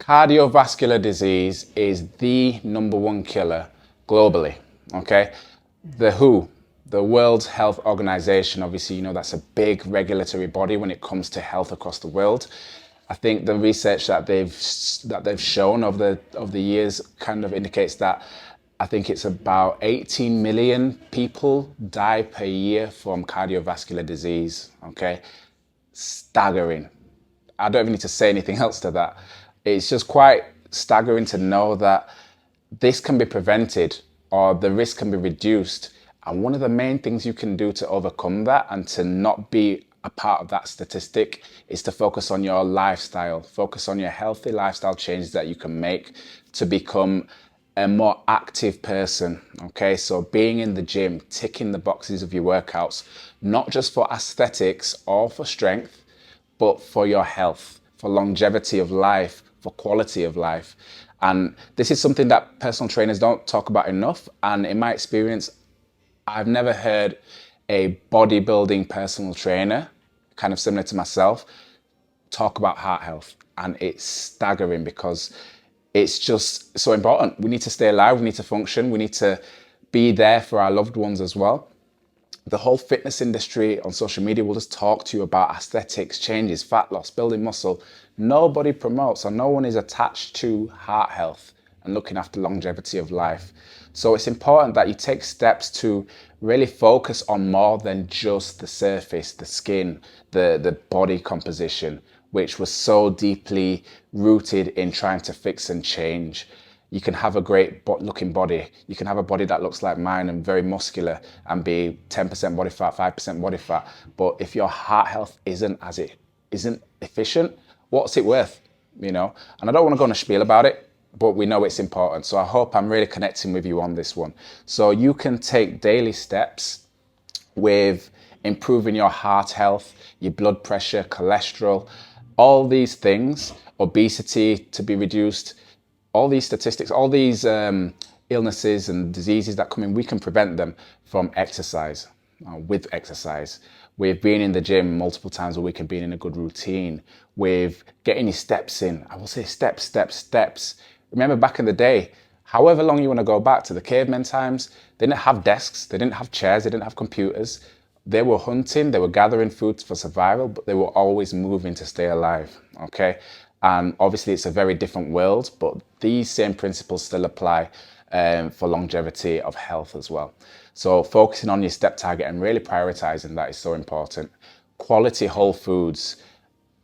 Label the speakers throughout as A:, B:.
A: Cardiovascular disease is the #1 killer globally, okay? The WHO, the World Health Organization, obviously, you know, that's a big regulatory body when it comes to health across the world. I think the research that they've shown over the years kind of indicates that I think it's about 18 million people die per year from cardiovascular disease, okay? Staggering. I don't even need to say anything else to that. It's just quite staggering to know that this can be prevented or the risk can be reduced. And one of the main things you can do to overcome that and to not be a part of that statistic is to focus on your lifestyle, focus on your healthy lifestyle changes that you can make to become a more active person. Okay, so being in the gym, ticking the boxes of your workouts, not just for aesthetics or for strength, but for your health, for longevity of life, for quality of life. And this is something that personal trainers don't talk about enough. And in my experience, I've never heard a bodybuilding personal trainer, kind of similar to myself, talk about heart health. And it's staggering because it's just so important. We need to stay alive, we need to function, we need to be there for our loved ones as well. The whole fitness industry on social media will just talk to you about aesthetics, changes, fat loss, building muscle. Nobody promotes or no one is attached to heart health and looking after longevity of life. So it's important that you take steps to really focus on more than just the surface, the skin, the body composition, which was so deeply rooted in trying to fix and change. You can have a great looking body. You can have a body that looks like mine and very muscular and be 10% body fat, 5% body fat. But if your heart health isn't efficient, what's it worth? You know? And I don't want to go on a spiel about it, but we know it's important. So I hope I'm really connecting with you on this one. So you can take daily steps with improving your heart health, your blood pressure, cholesterol, all these things, obesity to be reduced, all these statistics, all these illnesses and diseases that come in, we can prevent them from exercise, with exercise, with being in the gym multiple times a week and being in a good routine, with getting your steps in. I will say steps, steps, steps. Remember back in the day, however long you want to go back to the cavemen times, they didn't have desks, they didn't have chairs, they didn't have computers. They were hunting, they were gathering food for survival, but they were always moving to stay alive, okay? And obviously it's a very different world, but these same principles still apply for longevity of health as well. So focusing on your step target and really prioritizing that is so important. Quality whole foods.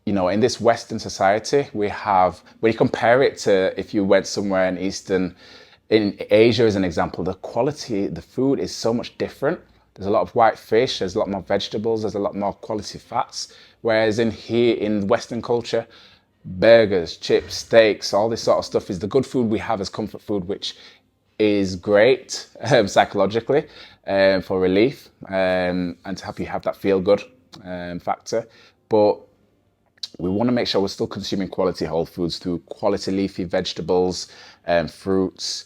A: You know, in this Western society, we have, when you compare it to if you went somewhere in Asia as an example, the quality, the food is so much different. There's a lot of white fish, there's a lot more vegetables, there's a lot more quality fats. Whereas in Western culture, burgers, chips, steaks, all this sort of stuff is the good food we have as comfort food, which is great psychologically for relief and to help you have that feel good factor. But we want to make sure we're still consuming quality whole foods through quality leafy vegetables, fruits.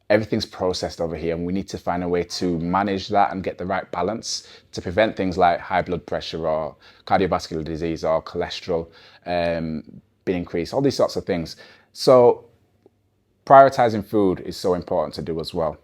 A: Everything's processed over here and we need to find a way to manage that and get the right balance to prevent things like high blood pressure or cardiovascular disease or cholesterol being increased, all these sorts of things. So prioritizing food is so important to do as well.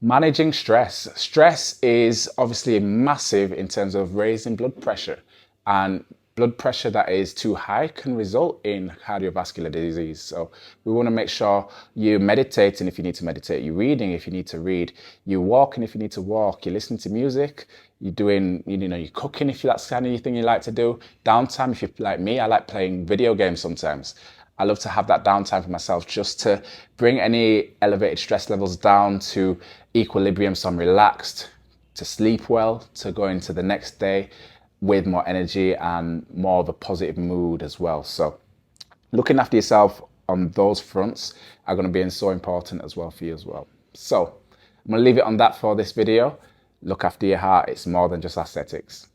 A: Managing stress. Stress is obviously massive in terms of raising blood pressure, and blood pressure that is too high can result in cardiovascular disease. So we want to make sure you're meditating if you need to meditate, you're reading if you need to read, you're walking if you need to walk, you're listening to music, you're doing, you're cooking if that's the kind of thing you like to do. Downtime, if you're like me, I like playing video games sometimes. I love to have that downtime for myself just to bring any elevated stress levels down to equilibrium, so I'm relaxed, to sleep well, to go into the next day with more energy and more of a positive mood as well. So looking after yourself on those fronts are going to be so important as well for you as well. So I'm going to leave it on that for this video. Look after your heart. It's more than just aesthetics.